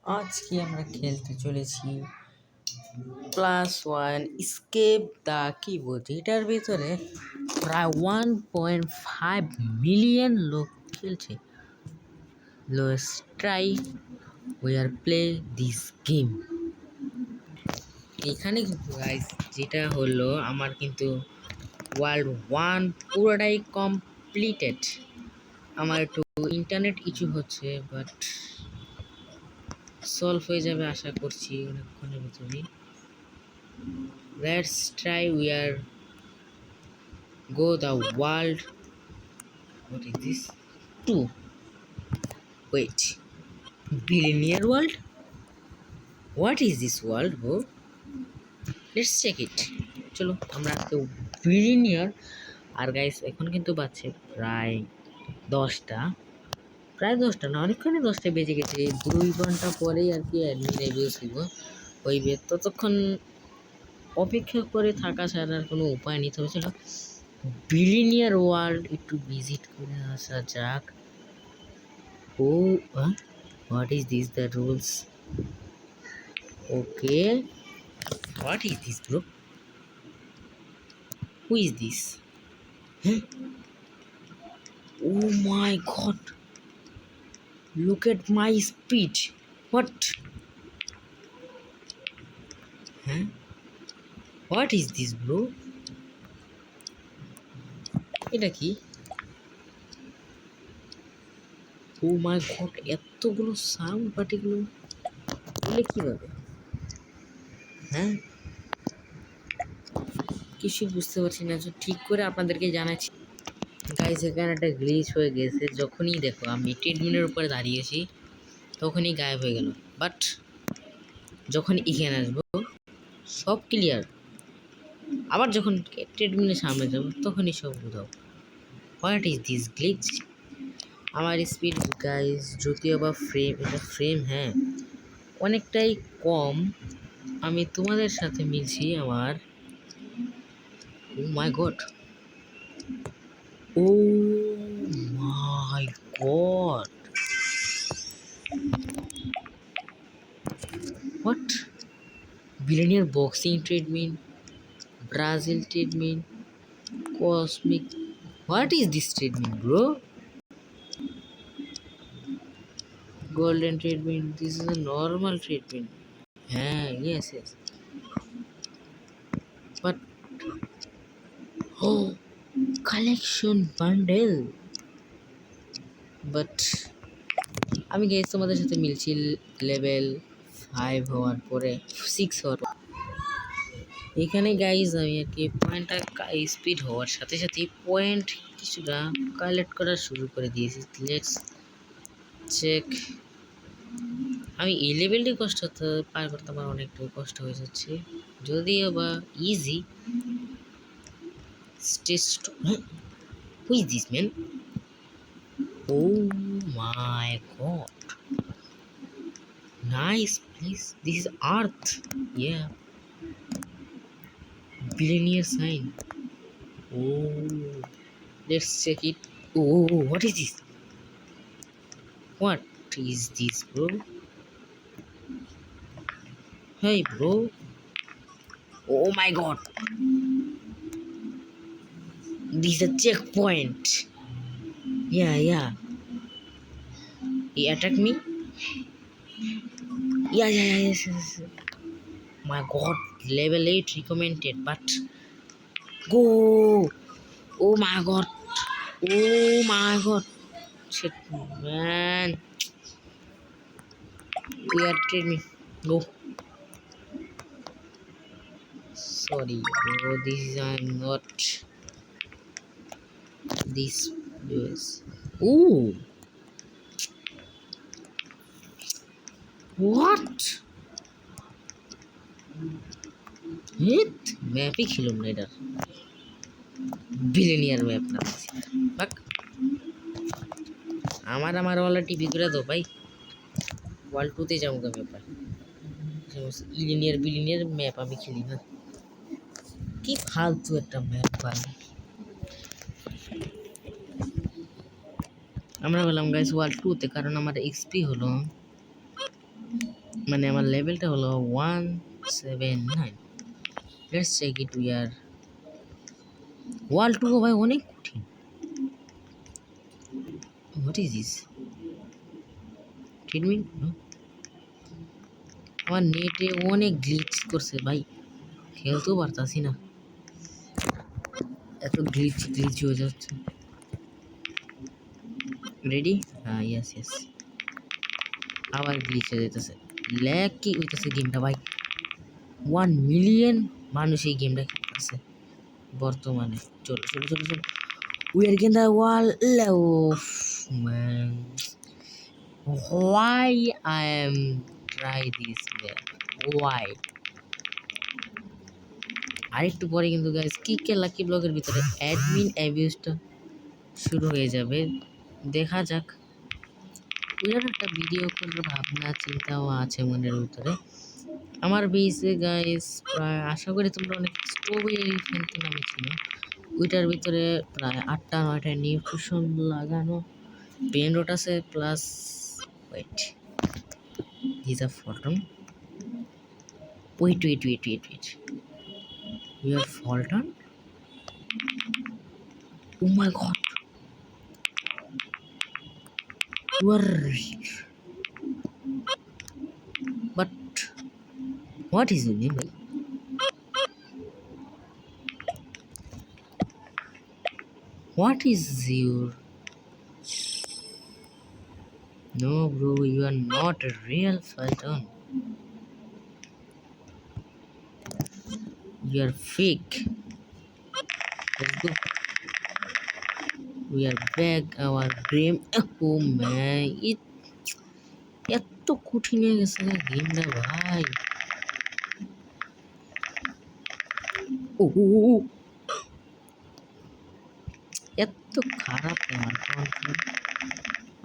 আজকে আমরা খেলতে চলেছি +1 স্কেপ দ্য কি বলছে এটার ভিতরে প্রায় 1.5 মিলিয়ন লোক খেলছে। Let's try we are play this game. এখানে কিন্তু গাইস যেটা হলো আমার কিন্তু ওয়ার্ল্ড 1 পুরোটাই কমপ্লিটেড। আমার একটু ইন্টারনেট ইস্যু হচ্ছে, বাট সলভ হয়ে যাবে আশা করছি অনেকক্ষণের ভিতরেই। Let's try we are go the world. What is this? 2. Wait. Billionaire world? What is this world, bro? Let's check it. চলো আমরা তো বিলিনিয়ার। আর গাইস এখন কিন্তু বাজছে প্রায় 10টা না, অনেকক্ষণে 10টা বেজে গেছে। 2 ঘন্টা পরেই আর কি অ্যাডমিন রিভিউ হইবে। ততক্ষণ অপেক্ষা করে থাকা ছাড়া আর কোনো উপায় নেই। তবে চলো বিলিনিয়ার ওয়ার্ল্ড একটু ভিজিট করে আসা যাক। Oh what is this the rules? Okay, what is this bro? Who is this? Oh my god, look at my speed. What? What is this bro? এটা কি? ও মাই গড, এতগুলো sound পার্টিগুলো এগুলো কীভাবে? কিছুই বুঝতে পারছি না। ঠিক করে আপনাদেরকে জানাচ্ছি গাইস, এখানে একটা গ্লিচ হয়ে গেছে। যখনই দেখো আমি ট্রেডমিলের উপরে দাঁড়িয়েছি তখনই গায়েব হয়ে গেল, বাট যখন এখানে আসবো সব ক্লিয়ার। আবার যখন ট্রেডমিলের সামনে যাবো তখনই সব বুঝাও। What is this glitch? আমার স্পিড গাইস যদিও বা ফ্রেম অনেকটাই কম। আমি তোমাদের সাথে মিলছি আমার। Oh my god, oh my god, what? Billionaire boxing treadmill, Brazil treadmill, cosmic. What is this treadmill bro? Golden treadmill, this is a normal treadmill. Yes but collection bundle. But আমি গেছি তোমাদের সাথে মিলছি লেভেল 5 হওয়ার পরে, 6 হওয়ার পর। এখানে guys আমি আর কি পয়েন্টটা স্পিড হওয়ার সাথে সাথে পয়েন্ট কিছুটা কালেক্ট করা শুরু করে দিয়েছি। Let's check. আমি এই লেভেলটি কষ্ট পার করতে আমার অনেকটাই কষ্ট হয়ে যাচ্ছে, যদিও বা easy test. Who is this man? Oh my God, nice place. This is Earth, yeah. Billionaire sign. Oh, let's check it. Oh, what is this? What is this, bro? Hey, bro. Oh my god. This is a checkpoint. Yeah. He attacked me. Yes. My god, level 8 recommended, but go. Oh my god. Shit, man. You are training. Go. Sorry, bro. This is I'm not. This is. Ooh. What? Heat ম্যাপই খেলুম না, এটা billionaire map না। বাক আমার ওয়ালা TV করে দাও ভাই। ওয়ার্ল্ড 2তে যাবো ব্যাপার। বিলিনিয়ার ম্যাপ আমি খেলি না। কি ফালতু একটা ম্যাপ ভাই। আমরা বললাম গাইস ওয়ার্ল্ড 2তে, কারণ আমার এক্সপি হলো মানে আমার লেভেলটা হলো 179। Let's check it. We are world 2 ভাই অনেক কঠিন। What is this? ট্রিটমেন্ট? আমার নেটে অনেক গ্লিচ করছে ভাই, খেলতেও পারতাছি না, এত গ্লিচ গ্লিচ হয়ে যাচ্ছে। রেডি? হ্যাঁ, ইয়েস ইয়েস। আবার গ্লিচ হয়ে যেতেছে, ল্যাগ কি হইতেছে গেমটা ভাই। 1 মিলিয়ন মানুষ এই গেমটা খেলতেছে বর্তমানে। চলো চলো চলো চলো, we are gain the wall. Man, why I am try this man, why? আরেকটু পরে কিন্তু গাইস কিকে লাকি ব্লগের ভিতরে অ্যাডমিন অ্যাবিউজটা শুরু হয়ে যাবে, দেখা যাক। ওইরকম একটা ভিডিও করার ভাবনা চিন্তাও আছে মনের ভিতরে আমার। বেসে গাইস প্রায় আশা করি তোমরা অনেক স্ট্রবেরি খেলতে নামেছিল। ওইটার ভিতরে প্রায় 8টা 9টা নিউট্রিশন লাগানো পেন রোড আছে, plus wait is a Fulton. Wait you are Fulton? Oh my god, you are, but what is your name? What is your? No, bro, you are not a real Sultan. You are fake. Let's go. We are back. Our game. Oh man, এত কঠিন হয়ে গেছে না গেমটা ভাই। ও ও, ও, এত খারাপ আমার কন্ট্রোল।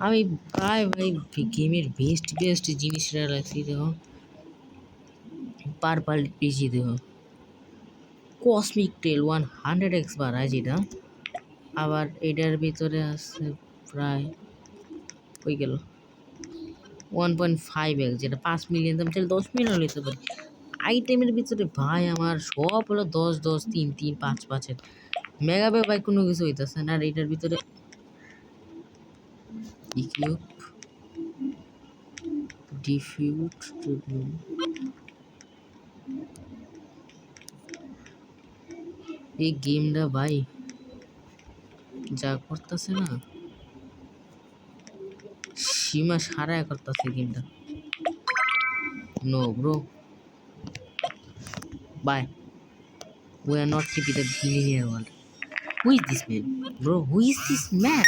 আমি প্রায় ভাই গেমের বেস্ট জিনিসটা রাখছি, দেখো পার্পল পিজি, দেখো কসমিক টেল 100x বাড়ায় যেটা, আবার এটার ভিতরে আছে প্রায় হয়ে গেল 1.5x, যেটা 5 মিলিয়ন দাম, চাইলে 10 মিলিয়ন নিতে পারি। আইটেমের ভিতরে ভাই আমার সব হলো 10 10 3 3 5 5-এর মেগাবে ভাই, কোনো কিছু হইতেছে না। আর এটার ভিতরে ডিফিউট এই গেমটা ভাই যা করতেছে না, সীমা সারায় করতেছে গেমটা। No bro, bye, we are not keeping the billionaire world. Who is this man, bro? Who is this man?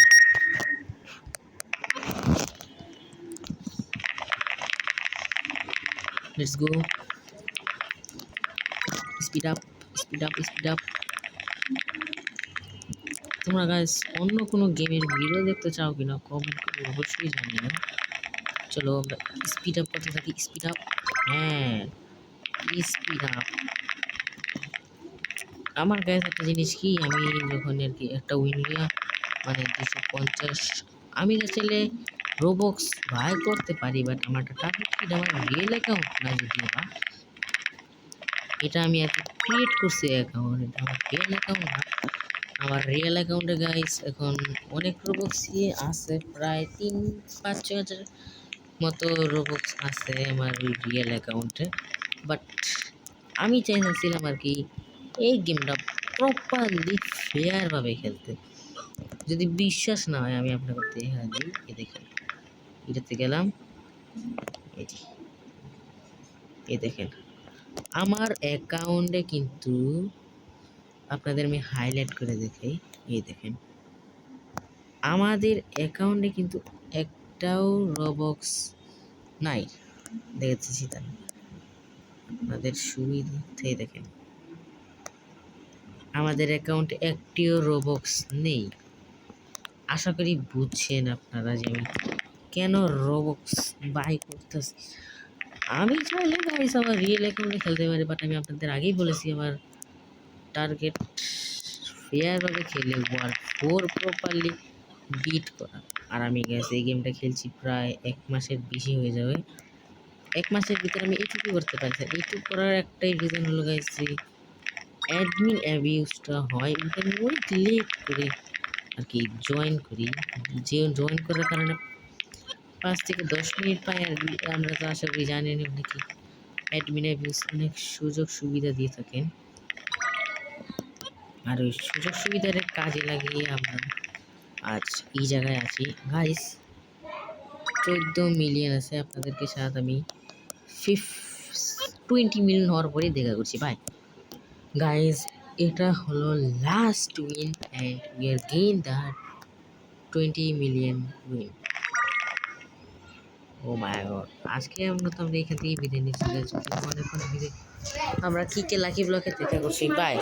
Let's go. Speed up, speed up, speed up. তোমরা গাইস অন্য কোনো গেমের ভিডিও দেখতে চাও কিনা কমেন্ট করে অবশ্যই জানিও। চলো আমরা স্পিড আপ করতে থাকি, স্পিড আপ। হ্যাঁ, স্পিড আপ। আমার গাইস একটা জিনিস কি, আমি যখন আর কি একটা উইনিয়া মানে 250, আমি চাইলে রোবক্স বাই করতে পারি, বাট আমার টার্গেট কি, আমার রিয়েল অ্যাকাউন্ট না, যদি বা এটা আমি এত ক্রিয়েট করছি অ্যাকাউন্ট, এটা আমার রিয়েল অ্যাকাউন্ট না। আমার রিয়েল অ্যাকাউন্টে গাইস এখন অনেক রোবক্সই আছে, প্রায় 3-5-6 হাজার মতো রোবক্স আছে আমার রিয়েল অ্যাকাউন্টে। বাট আমি চাইছিলাম আর কি এই গেমটা প্রপারলি ফেয়ারভাবে খেলতে। যদি বিশ্বাস না হয় আমি আপনাকে দেখা দিই, দেখেন এটাতে গেলাম, এই দেখেন আমার অ্যাকাউন্টে কিন্তু আপনাদের আমি হাইলাইট করে দেখাই। এই দেখেন আমাদের অ্যাকাউন্টে কিন্তু একটাও রবক্স নাই, দেখেছি তাই আপনাদের সুবিধার্থে দেখেন আমাদের অ্যাকাউন্টে একটিও রবক্স নেই। আশা করি বুঝছেন আপনারা যে আমি কেন রবক্স বাই করতেছি। আমি চাইলে গাইস আমার রিয়েল অ্যাকাউন্টে খেলতে পারি, বাট আমি আপনাদের আগেই বলেছি আমার টার্গেট ফেয়ারভাবে খেলে ওয়ার্ল্ড 4 প্রপারলি বিট করা। আর আমি গাইস এই গেমটা খেলছি প্রায় 1 মাসের বেশি হয়ে যাবে। এক মাসের ভিতরে আমি এইটুকু করতে পারছি। এইটুকু করার একটাই রিজন হলো গাইস যে অ্যাডমিন অ্যাবিউজটা হয় ওটা আমি অনেক লেট করে আর কি জয়েন করি। যে জয়েন করার কারণে 5 থেকে 10 মিনিট পাই আর আমরা তো আশা করি জানেনই অনেকে অ্যাডমিন অ্যাবিউজ অনেক সুযোগ সুবিধা দিয়ে থাকেন। আর ওই সুযোগ সুবিধার কাজে লাগিয়ে আমরা আজ এই জায়গায় আছি গাইস। 14 মিলিয়ন আছে আপনাদেরকে সাথে আমি 20 মিলিয়ন হওয়ার পরে দেখা করছি ভাই। গাইস এটা হলো last win and we are gain that 20 million win. Oh my God, আজকে আমরা এখান থেকে বিদায় নিচ্ছি। আমরা কি কে লাকি ব্লকে দেখা করছি বাই।